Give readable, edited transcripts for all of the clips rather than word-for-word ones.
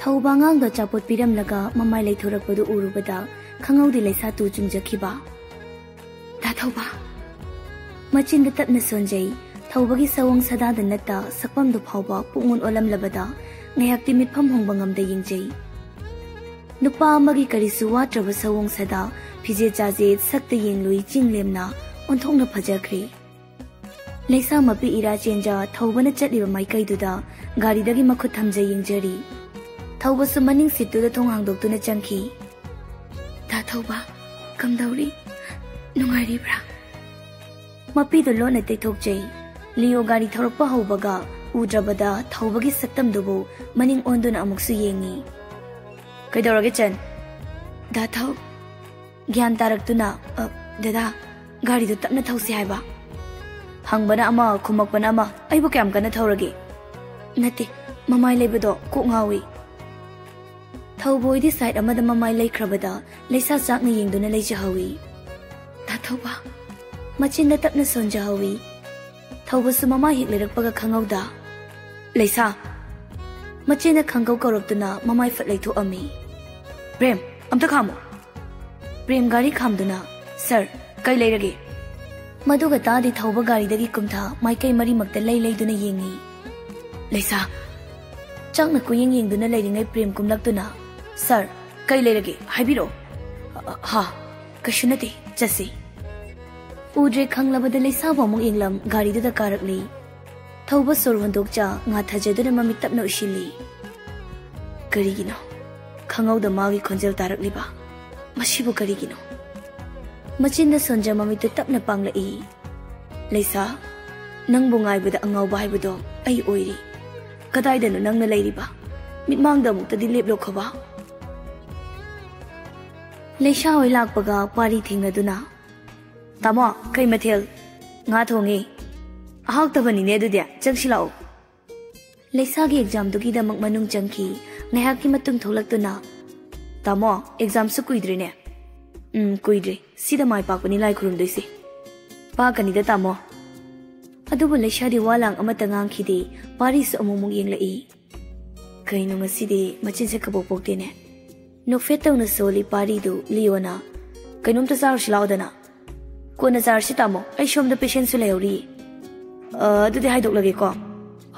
थौबांगांग the चापोट पिरम लगा ममाई लेथोरकपदु उरुबदा खंगौदि लेसा तु चुंगजखिबा दा थौबा मचिन द तपन सोंजै थौबगी सवंग सदा द नत्ता सकपम दु फावबा पुंगुन Olam Labda ngayakti mitpham hongbangam da yingjai nupa amagi karisu watraba sawong sada phije chaje sakta yenglui chinglemna onthongna phajakri leisa mapi ira chenja thawbana chatliba maikai duda gari dagi makhut thamjai yingjari thawba su maning situ da thong hangdoktuna changki ta thawba kamdauri nungari bra mapi do lona teithokjai leo gari thorokpa hawbaga udrabada thawbagi saktam dubu maning onduna amuksu yengi kaidorage chan da thaw gyan taraktuna dada gari do tapna thawsi haiba hangbana ama khumakpana ama aibu kyam kana thawrage nate mamai lebado ko ngawi thawboi di side amada mamai leikrabada leisa chakna yengduna leijahawi da thawba machinda tapna sonjahawi thawba su mama hik lerakpaga khangauda leisa machina khangau korokduna mamai fat leitho ami prem amta khamo prem gari khamduna sir kai leirage maduga ta di thawba gari dagi kumtha maikai mari makta leiduna yengi leisa changna kuyeng yengduna leiringai prem kumlaktuna sir kai leirage haibiro ha kashunati chasi udre khanglabada leisa bamung inglam gari da karakli thawba sorwandokcha nga thajaduna mami tapna ushili karigino khangauda magi khonjel tarakliba masibu karigino machinda sonja mami tu tapna panglai leisa nangbu ngaibada angauba haibudo ai oiri kadaida nu nangna leiriba mitmangda mukta di leplo khoba leisa oi lakpaga pari thingna tamo kai mathel nga thongi ahak tabani ne du dia changsilao leisa gi exam dugi da mak manung changki ngahak ki matung tholak tamo exam su kuidre ne kuidre sida mai pakuni lai khurum doisi pa kani da tamo adubu leisa di walang amata ngang khidi paris amumung yenglai kainu ngasidi machin se kabok pokte ne no fetau na soli pari du liona kainum ta sar shilao dana kona jar si tamo ai shom da patient su leori du de haidok lage ko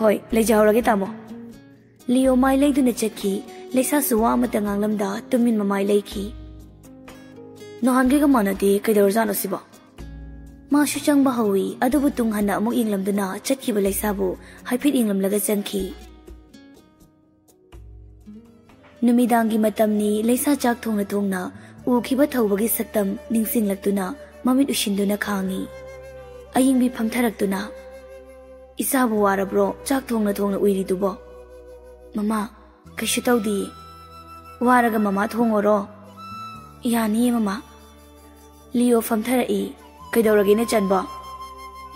hoi le jawrage tamo leo mai leidu na chekhi leisa suwa mata nganglam da tumin mamai leiki no hange ga manade kaidor jano siba ma shu chang ba hawi adubu tung hana amuk inglam duna chekhi ba leisa bu haipit inglam laga changki numidangi matamni leisa chak thongna ukhiba thawbagi saktam ningsing laktuna mamit ushinduna khangi ayingbi phamtharaktuna isabu warabro chak thongna uiri dubo mama kashu tawdi waraga mama thongoro yani mama leo phamtharai kaidorage ne chanba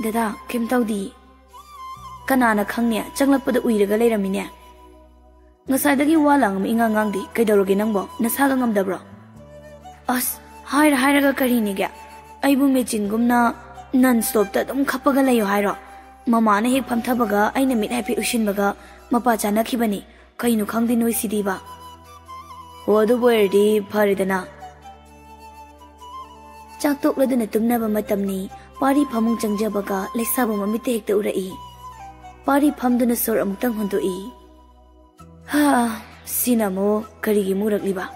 dada kem tawdi kanana khangnya changlakpada uiraga leiramine ngasaidagi walang mi ingangangdi kaidorage nangbo nasaga ngamdabro as hairaga karini ga aibu mechin gumna non stop ta dum khapaga layo hairo mama na hek phamthabaga aina mit happy ushinbaga mapa chana khibani kainu khangdi noi sidiba hodu boydi pharidana chak tok laduna tumnaba matamni pari phamung changjabaga leisabu mamite hekta urai pari phamduna sor amtang hondoi ha sinamo karigi murakliba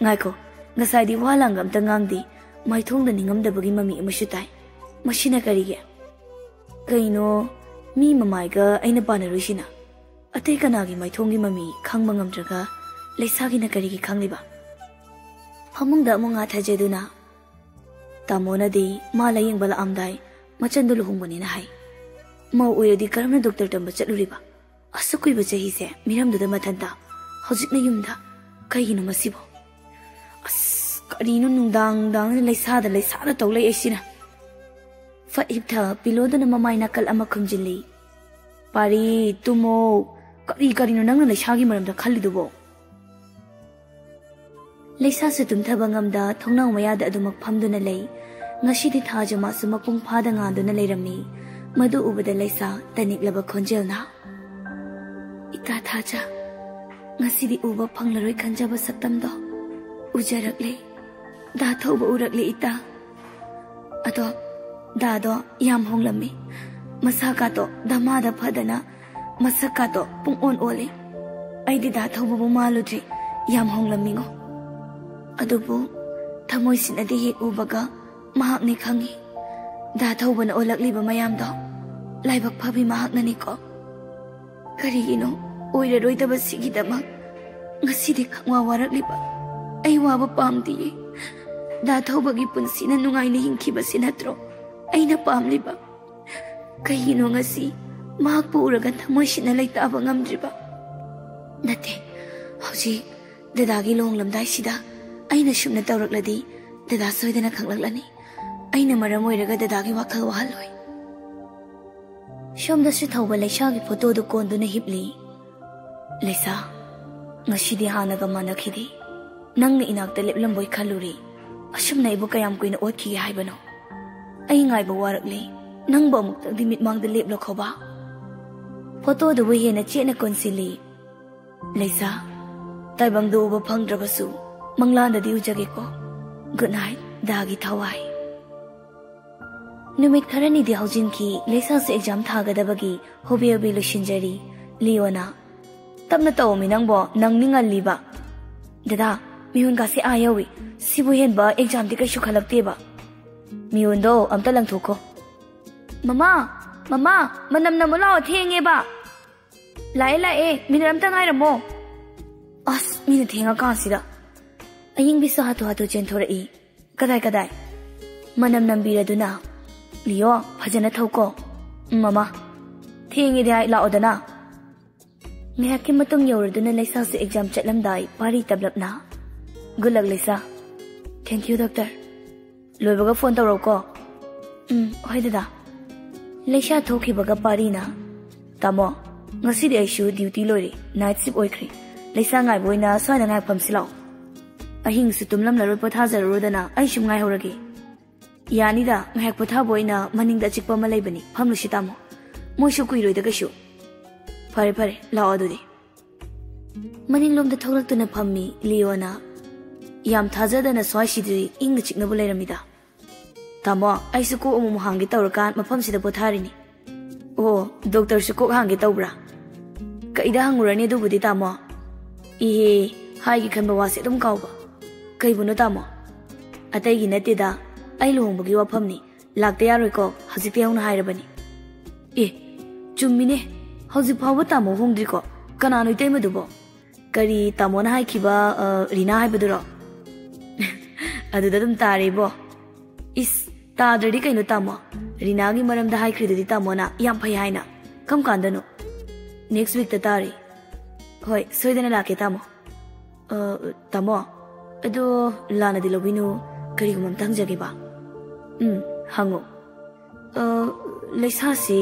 ngaiko ngasai di walang amta ngangdi maithong da ningamdabagi mami amusu tai masina karige kaino mi mamai ga aina panarushina atei kanagi maithongi mami khangba ngamdraga leisagi na karigi khangliba phamungda amunga thajeduna tamona di mala yengbala amdai machandu luhungbani na hai mau uyadi karamna doctor tamba chatluriba asukui bachahi se miramduda mathanta hojikna yumda kaigino masibo karino nungdang leisa da tawlai asina fa ibtha pilodana mamai nakal ama khumjili pari tumo karino nangna leisagi maramda khallidubo leisa su tumthaba ngamda thongnang mayada adumak phamduna lei ngashidi thajama su mapung phada nganduna leirami madu ubada leisa taniklaba khonjelna ita thaja ngasidi uba phanglaroi khanjaba saktamdo ujarakle da thoba urakle ita ado da do yam honglami masaka to damada phadana masaka to pung on ole aidi da thoba bu maludri yam honglami ngo adubu thamoi sinadi he ubaga mahak ni khangi da thoba na olakli ba mayam do laibak phabi mahak na ni ko karigino oira roita ba sigi dama ngasidi khangwa warakli ba ai waba pamdi da thoba gi punsi na nungai ni hingki ba sinatro aina pamli ba kahino ngasi mahak pu uraga thamoi sina laita ba ngamdri ba nate hauji dadagi long lamdai sida aina shumna tawrakladi dada soidana khanglaklani aina maram oiraga dadagi wakhal wahaloi shomda su thawba laisa gi photo du kondu na hipli laisa ngasidi hanaga manakhidi nang ni inakta leplamboi khaluri asumna ibu kayam kuina othi haibano ai ngai ba warakli nang ba muk di mit mang de leplo khoba photo du we hena chena konsili laisa taibang du ba phangdrabasu manglanda di ujage ko good night dagi thawai numit kharani di haujin ki laisa se exam thagadabagi hobi hobi lushinjari liona tamna tawmi nangbo nang ningal liba dada mihun ka se ayawi sibu hen ba exam di kaishu khalakte ba mihun do amta langthoko mama manam na mula thenge ba lae minam ta ngai ramo as mina thenga ka sida aying biso hatu chen thorai kadai manam nambiraduna liyo phajana thauko mama thengi dai laodana ngaki matung yoraduna laisa se exam chatlamdai pari tablapna good luck laisa thank you doctor loibaga phone tawroko hoi dada laisa thoki baga pari na tamo ngasi de aishu duty lori night shift oikri laisa ngai boina swana ngai phamsilao ahing su tumlam laroi potha zarodana ai shum ngai horage yanida ngai potha boina maningda chikpa ma leibani phamlu sitamo moishu kuiroi da gashu fare lao adudi maning lomda tholaktuna phammi liona yam thajadana swai sidri ing chikna bu leiramida tamo aisu ko omu hangi tawrakan mafam sida potharini oh doctor su ko hangi tawbra kaida hangurani du budi tamo hai gi khanba wase dum kawba kaibuno tamo atai gi natida ai lohongbugi wafamni lakte yaroi ko hajite yauna hairabani chummine hauji phawa tamo hongdri ko kana noi tai madubo kari tamo na hai khiba rina hai baduro adu da dum tare bo is ta dadi kaino tamo rina gi maram da hai khridadi tamo na yam phai haina kam kandano next week ta tare hoi soidana lake tamo tamo ado lana di lobinu kari gumam tangjage ba hango laisa si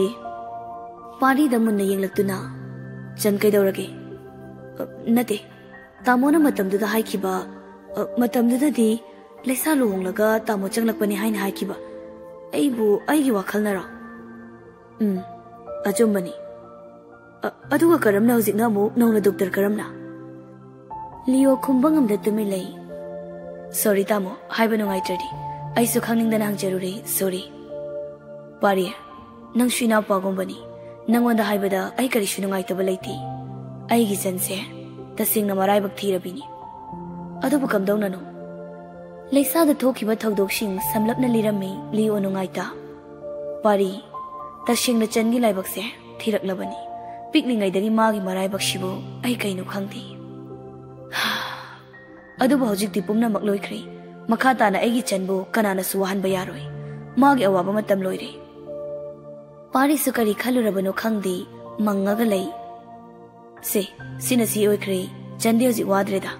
pari da munna yenglaktuna chan kaidawrage nate tamona matamdu da haikiba matamdu da di laisa luhonglaga tamo changlakpani haina haikiba aibu aigi wakhalnara achumbani aduga karamna hojikna mu nongna doctor karamna liyo khumbangam da tumi lei sorry tamo haiba nungai tradi aisu khangning hangjaruri sorry pari nang shina pagombani nangonda haibada ai kari shunungai taba leiti ai gi janse tasingna marai bak thirabini adubu kamdongna no laisa da thokiba thogdoksing samlapna lirami li onungaita pari tasingna changi laibak se thiraklabani piklingai dagi magi marai bak shibo ai kainu khangti adubu hojik dipumna makloikri makhata na aigi chanbu kanana suwahan bayaroi magi awaba matam loire pari sukari khalurabano khangdi mangaga lei se sinasi oikri chandi hoji wadreda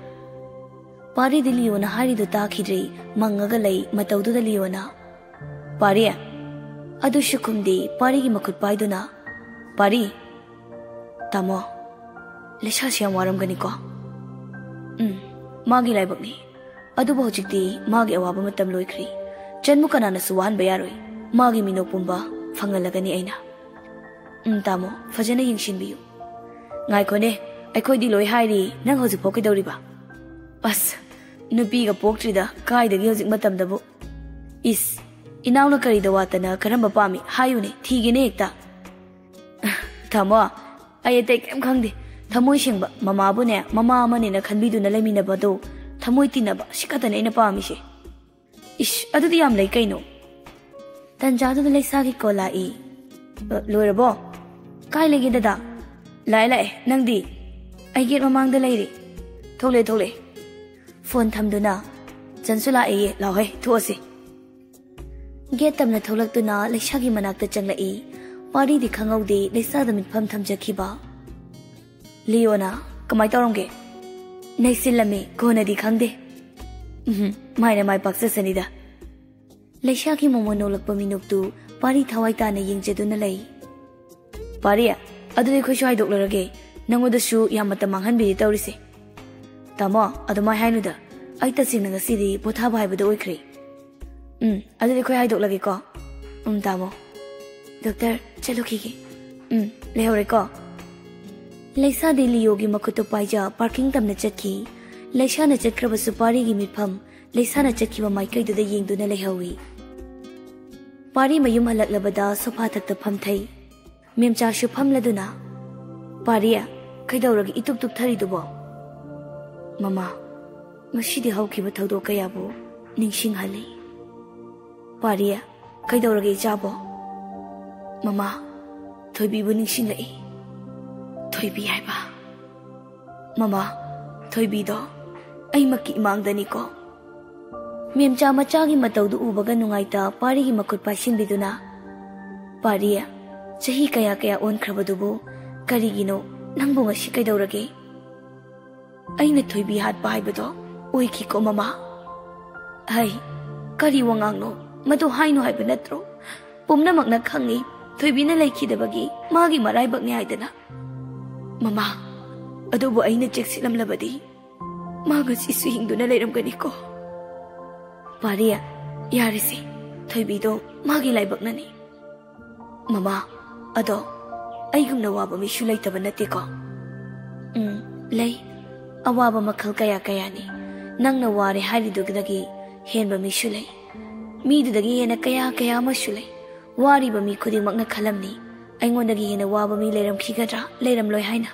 pari diliona hari do takhidri mangaga lei mataudu daliona pari adu shukumdi pari gi makut paiduna pari tamo lesha siam waram gani ko magi laibakni adu bojikti magi awaba matam loikri chanmu kanana suwan bayaroi magi minopumba fangalagani aina tamo fajana yingshinbiyu ngai kone ꯑꯩꯈꯣꯏꯗꯤ ꯂꯣꯏ ꯍꯥꯏꯔꯤ ꯅꯪ ꯍꯧꯖꯤꯛ ꯐꯥꯎ ꯀꯩꯗꯧꯔꯤꯕ ꯑꯁ ꯅꯨꯄꯤꯒ ꯄꯣꯛꯇ꯭ꯔꯤꯗ ꯀꯥꯏꯗꯒꯤ ꯍꯧꯖꯤꯛ ꯃꯇꯝꯗꯕꯨ ꯏꯁ ꯏꯅꯥꯎꯅ ꯀꯔꯤꯗ ꯋꯥꯠꯇꯅ ꯀꯔꯝꯕ ꯄꯥꯝꯃꯤ ꯍꯥꯏꯌꯨꯅꯦ ꯊꯤꯒꯦꯅꯦ ꯍꯦꯛꯇ ꯊꯝꯃꯣ ꯑꯩ ꯑꯇꯩ ꯀꯩꯝ ꯈꯪꯗꯦ ꯊꯃꯣꯏ ꯁꯦꯡꯕ ꯃꯃꯥꯕꯨꯅꯦ ꯃꯃꯥ ꯑꯃꯅꯦꯅ ꯈꯟꯕꯤꯗꯨꯅ ꯂꯩꯃꯤꯟꯅꯕꯗꯣ ꯊꯃꯣꯏ ꯇꯤꯟꯅꯕ ꯁꯤ ꯈꯛꯇꯅꯦ ꯑꯩꯅ ꯄꯥꯝꯃꯤꯁꯦ ꯏꯁ ꯑꯗꯨꯗꯤ ꯌꯥꯝ ꯂꯩ ꯀꯩꯅꯣ ꯇꯟꯖꯥꯗꯨꯗ ꯂꯩꯁꯥꯒꯤ ꯀꯣꯜ ꯂꯥꯛꯏ ꯂꯣꯏꯔꯕꯣ ꯀꯥꯏ ꯂꯩꯒꯦ ꯗꯗꯥ ꯂꯥꯛꯑꯦ ꯅꯪꯗꯤ ꯑꯩ ꯒꯦꯠ ꯃꯃꯥꯡꯗ ꯂꯩꯔꯤ ꯊꯣꯛꯂꯛꯑꯦ ꯐꯣꯟ ꯊꯝꯗꯨꯅ ꯆꯟꯁꯨ ꯂꯥꯛꯑꯦꯌꯦ ꯂꯥꯎꯍꯦ ꯊꯣꯛꯑꯁꯤ ꯒꯦꯠ ꯇꯝꯅ ꯊꯣꯛꯂꯛꯇꯨꯅ ꯂꯩꯁꯥꯒꯤ ꯃꯅꯥꯛꯇ ꯆꯪꯂꯛꯏ ꯄꯥꯔꯤꯗꯤ ꯈꯪꯍꯧꯗꯦ ꯂꯩꯁꯥꯗ ꯃꯤꯠꯐꯝ ꯊꯝꯖꯈꯤꯕ ꯂꯤꯌꯣꯅ ꯀꯃꯥꯏ ꯇꯧꯔꯝꯒꯦ ꯅꯩꯁꯤꯜꯂꯝꯃꯤ ꯀꯣꯟꯅꯗꯤ ꯈꯪꯗꯦ ꯃꯥꯏꯅ ꯃꯥꯏ ꯄꯥꯛꯆꯁꯅꯤꯗ ꯂꯩꯁꯥꯒꯤ ꯃꯣꯃꯣꯟ ꯅꯣꯛꯂꯛꯄ ꯃꯤꯅꯣꯛꯇꯨ ꯄꯥꯔꯤ ꯊꯋꯥꯏ ꯇꯥꯅ ꯌꯦꯡꯖꯗꯨꯅ ꯂꯩ ꯄꯥꯔꯤ ꯑꯗꯨꯗꯤ ꯑꯩꯈꯣꯏꯁꯨ ꯍꯥꯏꯗꯣꯛꯂꯔꯒꯦ ꯅꯪꯉꯣꯟꯗꯁꯨ ꯌꯥꯝ ꯃꯇꯝ ꯃꯥꯡꯍꯟꯕꯤꯔꯤ ꯇꯧꯔꯤꯁꯦ ꯇꯥꯃꯣ ꯑꯗꯨꯃꯥꯏ ꯍꯥꯏꯅꯨꯗ ꯑꯩ ꯇꯁꯦꯡꯅ ꯉꯁꯤꯗꯤ ꯄꯣꯊꯥꯕ ꯍꯥꯏꯕꯗꯣ ꯑꯣꯏꯈ꯭ꯔꯦ ꯑꯗꯨꯗꯤ ꯑꯩꯈꯣꯏ ꯍꯥꯏꯗꯣꯛꯂꯒꯦꯀꯣ ꯇꯥꯃꯣ ꯗꯣꯛꯇꯔ ꯆꯠꯂꯨꯈꯤꯒꯦ ꯂꯩꯍꯧꯔꯦꯀꯣ ꯂꯩꯁꯥꯗꯤ ꯂꯤꯌꯣꯒꯤ ꯃꯈꯨꯠꯇꯨ ꯄꯥꯏꯖ ꯄꯥꯔꯀꯤꯡ ꯇꯝꯅ ꯆꯠꯈꯤ ꯂꯩꯁꯥꯅ ꯆꯠꯈ꯭ꯔꯕꯁꯨ ꯄꯥꯔꯤꯒꯤ ꯃꯤꯠꯐꯝ ꯂꯩꯁꯥꯅ ꯆꯠꯈꯤꯕ ꯃꯥꯏꯀꯩꯗꯨꯗ ꯌꯦꯡꯗꯨꯅ ꯂꯩꯍꯧꯏ ꯄꯥꯔꯤ ꯃꯌꯨꯝ ꯍꯜꯂꯛꯂꯕꯗ ꯁꯣꯐꯥ ꯊꯛꯇ ꯐꯝꯊꯩ ꯃꯦꯝꯆꯥꯁꯨ ꯐꯝꯂꯗꯨꯅ ꯄꯥꯔꯤ ꯀꯩꯗꯧꯔꯒꯦ ꯏꯇꯨꯞ ꯇꯨꯞꯊꯔꯤꯗꯨꯕꯣ ꯃꯃꯥ ꯉꯁꯤꯗꯤ ꯍꯧꯈꯤꯕ ꯊꯧꯗꯣꯛ ꯀꯌꯥꯕꯨ ꯅꯤꯡꯁꯤꯡꯍꯜꯂꯤ ꯄꯥꯔꯤ ꯀꯩꯗꯧꯔꯒꯦ ꯏꯆꯥꯕꯣ ꯃꯃꯥ ꯊꯣꯏꯕꯤꯕꯨ ꯅꯤꯡꯁꯤꯡꯂꯛꯏ ꯊꯣꯏꯕꯤ ꯍꯥꯏꯕ ꯃꯃꯥ ꯊꯣꯏꯕꯤꯗꯣ ꯑꯩꯃꯛꯀꯤ ꯏꯃꯥꯡꯗꯅꯤꯀꯣ ꯃꯦꯝꯆꯥ ꯃꯆꯥꯒꯤ ꯃꯇꯧꯗꯨ ꯎꯕꯒ ꯅꯨꯡꯉꯥꯏꯇ ꯄꯥꯔꯤꯒꯤ ꯃꯈꯨꯠ ꯄꯥꯏꯁꯤꯟꯕꯤꯗꯨꯅ ꯄꯥꯔꯤ ꯆꯍꯤ ꯀꯌꯥ ꯑꯣꯟꯈ꯭ꯔꯕꯗꯨꯕꯨ ꯀꯔꯤꯒꯤꯅꯣ ꯅꯪꯕꯨ ꯉꯁꯤ ꯀꯩꯗꯧꯔꯒꯦ ꯑꯩꯅ ꯊꯣꯏꯕꯤ ꯍꯥꯠꯄ ꯍꯥꯏꯕꯗꯣ ꯑꯣꯏꯈꯤꯀꯣ ꯃꯃꯥ ꯍꯩ ꯀꯔꯤ ꯋꯥꯉꯥꯡꯅꯣ ꯃꯗꯨ ꯍꯥꯏꯅꯨ ꯍꯥꯏꯕ ꯅꯠꯇ꯭ꯔꯣ ꯄꯨꯝꯅꯃꯛꯅ ꯈꯪꯏ ꯊꯣꯏꯕꯤꯅ ꯂꯩꯈꯤꯗꯕꯒꯤ ꯃꯥꯒꯤ ꯃꯔꯥꯏꯕꯛꯅꯤ ꯍꯥꯏꯗꯅ ꯃꯃꯥ ꯑꯗꯨꯕꯨ ꯑꯩꯅ ꯆꯦꯛꯁꯤꯜꯂꯝꯂꯕꯗꯤ ꯃꯥ ꯉꯁꯤꯁꯨ ꯍꯤꯡꯗꯨꯅ ꯂꯩꯔꯝꯒꯅꯤꯀꯣ ꯄꯥꯔꯤ ꯌꯥꯔꯤꯁꯦ ꯊꯣꯏꯕꯤꯗꯣ ꯃꯥꯒꯤ ꯂꯥꯏꯕꯛꯅꯅꯤ ꯃꯃꯥ ꯑꯗꯣ ꯑꯩꯒꯨꯝꯅ ꯋꯥꯕ ꯃꯤꯁꯨ ꯂꯩꯇꯕ ꯅꯠꯇꯦꯀꯣ ꯂꯩ ꯑꯋꯥꯕ ꯃꯈꯜ ꯀꯌꯥꯅꯤ ꯅꯪꯅ ꯋꯥꯔꯦ ꯍꯥꯏꯔꯤꯗꯨꯗꯒꯤ ꯍꯦꯟꯕ ꯃꯤꯁꯨ ꯂꯩ ꯃꯤꯗꯨꯗꯒꯤ ꯍꯦꯟꯅ ꯀꯌꯥ ꯑꯃꯁꯨ ꯂꯩ ꯋꯥꯔꯤꯕ ꯃꯤ ꯈꯨꯗꯤꯡꯃꯛꯅ ꯈꯜꯂꯝꯅꯤ ꯑꯩꯉꯣꯟꯗꯒꯤ ꯍꯦꯟꯅ ꯋꯥꯕ ꯃꯤ ꯂꯩꯔꯝꯈꯤꯒꯗ꯭ꯔꯥ ꯂꯩꯔꯝꯂꯣꯏ ꯍꯥꯏꯅ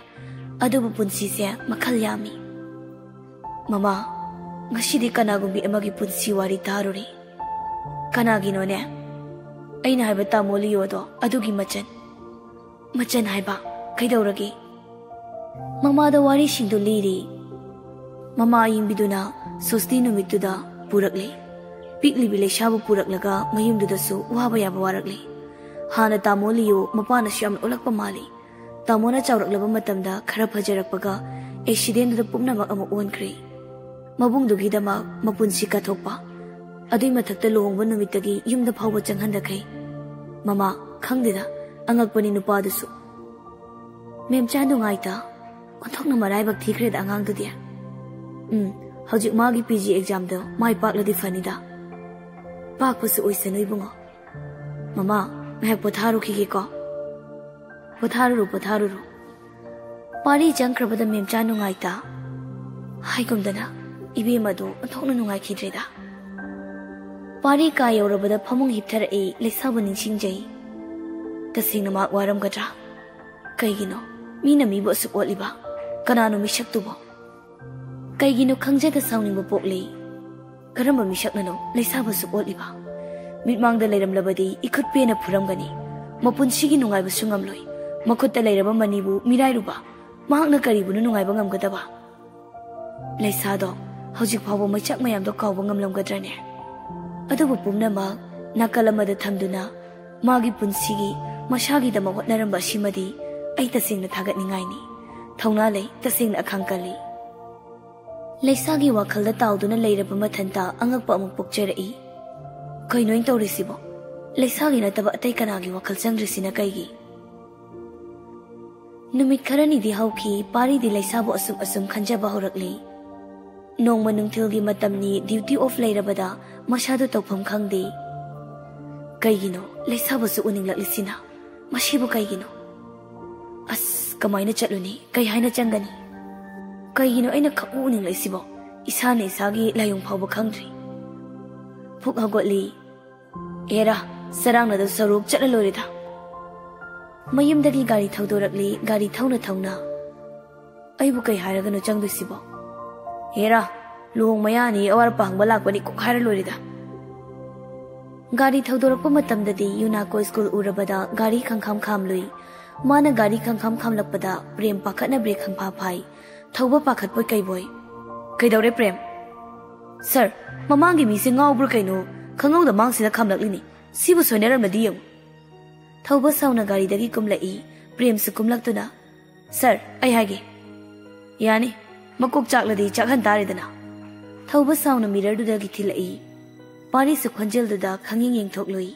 ꯑꯗꯨꯕꯨ ꯄꯨꯟꯁꯤꯁꯦ ꯃꯈꯜ ꯌꯥꯝꯃꯤ ꯃꯃꯥ ꯉꯁꯤꯗꯤ ꯀꯅꯥꯒꯨꯝꯕꯤ ꯑꯃꯒꯤ ꯄꯨꯟꯁꯤ ꯋꯥꯔꯤ ꯇꯥꯔꯨꯔꯤ ꯀꯅꯥꯒꯤꯅꯣꯅꯦ ꯑꯩꯅ ꯍꯥꯏꯕ ꯇꯥꯃꯣ ꯂꯤꯌꯣꯗꯣ ꯑꯗꯨꯒꯤ ꯃꯆꯟ ꯍꯥꯏꯕ ꯀꯩꯗꯧꯔꯒꯦ ꯃꯃꯥꯗ ꯋꯥꯔꯤꯁꯤꯡꯗꯨ ꯂꯤꯔꯤ ꯃꯃꯥ ꯑꯌꯤꯡꯕꯤꯗꯨꯅ ꯁꯣꯁꯇꯤ ꯅꯨꯃꯤꯠꯇꯨꯗ ꯄꯨꯔꯛꯂꯤ ꯄꯤꯛꯂꯤꯕꯤ ꯂꯩꯁꯥꯕꯨ ꯄꯨꯔꯛꯂꯒ ꯃꯌꯨꯝꯗꯨꯗꯁꯨ ꯋꯥꯕ ꯌꯥꯕ ꯋꯥꯔꯛꯂꯤ ꯍꯥꯟꯅ ꯇꯥꯃꯣ ꯂꯤꯌꯣ ꯃꯄꯥꯅꯁꯨ ꯌꯥꯝꯅ ꯑꯣꯜꯂꯛꯄ ꯃꯥꯜꯂꯤ ꯇꯥꯃꯣꯅ ꯆꯥꯎꯔꯛꯂꯕ ꯃꯇꯝꯗ ꯈꯔ ꯐꯖꯔꯛꯄꯒ ꯑꯦꯛꯁꯤꯗꯦꯟꯗꯨꯗ ꯄꯨꯝꯅꯃꯛ ꯑꯃꯨꯛ ꯑꯣꯟꯈ꯭ꯔꯦ ꯃꯕꯨꯡꯗꯨꯒꯤꯗꯃꯛ ꯃꯄꯨꯟꯁꯤ ꯀꯠꯊꯣꯛꯄ ꯑꯗꯨꯏ ꯃꯊꯛꯇ ꯂꯨꯍꯣꯡꯕ ꯅꯨꯃꯤꯠꯇꯒꯤ ꯌꯨꯝꯗ ꯐꯥꯎꯕ ꯆꯪꯍꯟꯗꯈꯩ ꯃꯃꯥ ꯈꯪꯗꯦꯗ ꯑꯉꯛꯄꯅꯤ ꯅꯨꯄꯥꯗꯨꯁꯨ ꯃꯦꯝꯆꯥ ꯅꯨꯡꯉꯥꯏꯇ ꯑꯣꯟꯊꯣꯛꯅ ꯃꯔꯥꯏꯕꯛ ꯊꯤꯈ꯭ꯔꯦꯗ ꯑꯉꯥꯡꯗꯨꯗꯤ ꯍꯧꯖꯤꯛ ꯃꯥꯒꯤ PG ꯑꯦꯛꯖꯥꯝꯗꯣ ꯃꯥꯏ ꯄꯥꯛꯂꯗꯤ ꯐꯅꯤꯗ ꯄꯥꯛꯄꯁꯨ ꯑꯣꯏꯁꯅꯨ ꯏꯕꯨꯡꯉꯣ ꯃꯃꯥ ꯉꯥꯏꯍꯥꯛ ꯄꯣꯊꯥꯔꯨꯈꯤꯒꯦꯀꯣ ꯄꯣꯊꯥꯔꯨꯔꯣ ꯄꯥꯔꯤ ꯆꯪꯈ꯭ꯔꯕꯗ ꯃꯦꯝꯆꯥ ꯅꯨꯡꯉꯥꯏꯇ ꯍꯥꯏꯒꯨꯝꯗꯅ ꯏꯕꯦꯝ ꯑꯗꯨ ꯑꯣꯟꯊꯣꯛꯅ ꯅꯨꯡꯉꯥꯏꯈꯤꯗ꯭ꯔꯦꯗ ꯄꯥꯔꯤ ꯀꯥ ꯌꯧꯔꯕꯗ ꯐꯃꯨꯡ ꯍꯤꯞꯊꯔꯛꯏ ꯂꯩꯁꯥꯕꯨ ꯅꯤꯡꯁꯤꯡꯖꯩ ꯇꯁꯦꯡꯅ ꯃꯍꯥꯛ ꯋꯥꯔꯝꯒꯗ꯭ꯔꯥ ꯀꯩꯒꯤꯅꯣ ꯃꯤꯅ ꯃꯤꯕꯨ ꯑꯁꯨꯛ ꯑꯣꯠꯂꯤꯕ ꯀꯅꯥꯅꯣ ꯃꯤꯁꯛꯇꯨꯕꯣ ꯀꯩꯒꯤꯅꯣ ꯈꯪꯖꯗ ꯁꯥꯎꯅꯤꯡꯕ ꯄꯣꯛꯂꯤ ꯀꯔꯝꯕ ꯃꯤꯁꯛꯅꯅꯣ ꯂꯩꯁꯥꯕꯨ ꯑꯁꯨꯛ ꯑꯣꯠꯂꯤꯕ ꯃꯤꯠꯃꯥꯡꯗ ꯂꯩꯔꯝꯂꯕꯗꯤ ꯏꯈꯨꯠ ꯄꯦꯅ ꯐꯨꯔꯝꯒꯅꯤ ꯃꯄꯨꯟꯁꯤꯒꯤ ꯅꯨꯡꯉꯥꯏꯕꯁꯨ ꯉꯝꯂꯣꯏ ꯃꯈꯨꯠꯇ ꯂꯩꯔꯕ ꯃꯅꯤꯕꯨ ꯃꯤꯔꯥꯏꯔꯨꯕ ꯃꯍꯥꯛꯅ ꯀꯔꯤꯕꯨꯅ ꯅꯨꯡꯉꯥꯏꯕ ꯉꯝꯒꯗꯕ ꯂꯩꯁꯥꯗꯣ ꯍꯧꯖꯤꯛ ꯐꯥꯎꯕ ꯃꯩꯆꯥꯛ ꯃꯌꯥꯝꯗꯣ ꯀꯥꯎꯕ ꯉꯝꯂꯝꯒꯗ꯭ꯔꯅꯦ ꯑꯗꯨꯕꯨ ꯄꯨꯝꯅꯃꯛ ꯅꯥꯀꯜ ꯑꯃꯗ ꯊꯝꯗꯨꯅ ꯃꯥꯒꯤ ꯄꯨꯟꯁꯤꯒꯤ ꯃꯁꯥꯒꯤꯗꯃꯛ ꯍꯣꯠꯅꯔꯝꯕ ꯑꯁꯤꯃꯗꯤ ꯑꯩ ꯇꯁꯦꯡꯅ ꯊꯥꯒꯠꯅꯤꯡꯉꯥꯏꯅꯤ ꯊꯧꯅꯥ ꯂꯩ ꯇꯁꯦꯡꯅ ꯑꯈꯥꯡ ꯀꯜꯂꯤ ꯂꯩꯁꯥꯒꯤ ꯋꯥꯈꯜꯗ ꯇꯥꯎꯗꯨꯅ ꯂꯩꯔꯕ ꯃꯊꯟꯇ ꯑꯉꯛꯄ ꯑꯃꯨꯛ ꯄꯣꯛꯆꯔꯛꯏ ꯀꯩꯅꯣꯏ ꯇꯧꯔꯤꯁꯤꯕꯣ ꯂꯩꯁꯥꯒꯤ ꯅꯠꯇꯕ ꯑꯇꯩ ꯀꯅꯥꯒꯤ ꯋꯥꯈꯜ ꯆꯪꯗ꯭ꯔꯤꯁꯤꯅ ꯀꯩꯒꯤ ꯅꯨꯃꯤꯠ ꯈꯔꯅꯤꯗꯤ ꯍꯧꯈꯤ ꯄꯥꯔꯤꯗꯤ ꯂꯩꯁꯥꯕꯨ ꯑꯁꯨꯝ ꯈꯟꯖꯕ ꯍꯧꯔꯛꯂꯤ ꯅꯣꯡꯃ ꯅꯨꯡꯊꯤꯜꯒꯤ ꯃꯇꯝꯅꯤ ꯗ꯭ꯌꯨꯇꯤ ꯑꯣꯐ ꯂꯩꯔꯕꯗ ꯃꯁꯥꯗꯨ ꯇꯧꯐꯝ ꯈꯪꯗꯦ ꯀꯩꯒꯤꯅꯣ ꯂꯩꯁꯥꯕꯨꯁꯨ ꯎꯅꯤꯡꯂꯛꯂꯤꯁꯤꯅ ꯃꯁꯤꯕꯨ ꯀꯩꯒꯤꯅꯣ ꯑꯁ ꯀꯃꯥꯏꯅ ꯆꯠꯂꯨꯅꯤ ꯀꯩ ꯍꯥꯏꯅ ꯆꯪꯒꯅꯤ Kaigino aina khauning laisibo isane isagi layong phawba khangdri phuk hagotli era sarangna da saruk chatla lorida mayumdagi gari thaudorakli gari thauna aibu kai haragano changdusibo era luhong mayani awar pangba lakbani kok hara lorida gari thaudorakpa matamdadi Yunako school urabada gari khangkham khamlui mana gari khangkham khamlakpada prem pakhatna break khangpha phai thauba pakhatpoi kaiboy kaidore prem sir mamangi mi se ngawbru kaino khangau da mangsida khamlaklini sibu soinaramadi yam thauba sauna gari dagi kumlai prem su kumlaktuna sir ai hage yani makok chakladi chakhan taridana thauba sauna mirror du dagi thilai pari su khonjel du da khanging yeng thokloi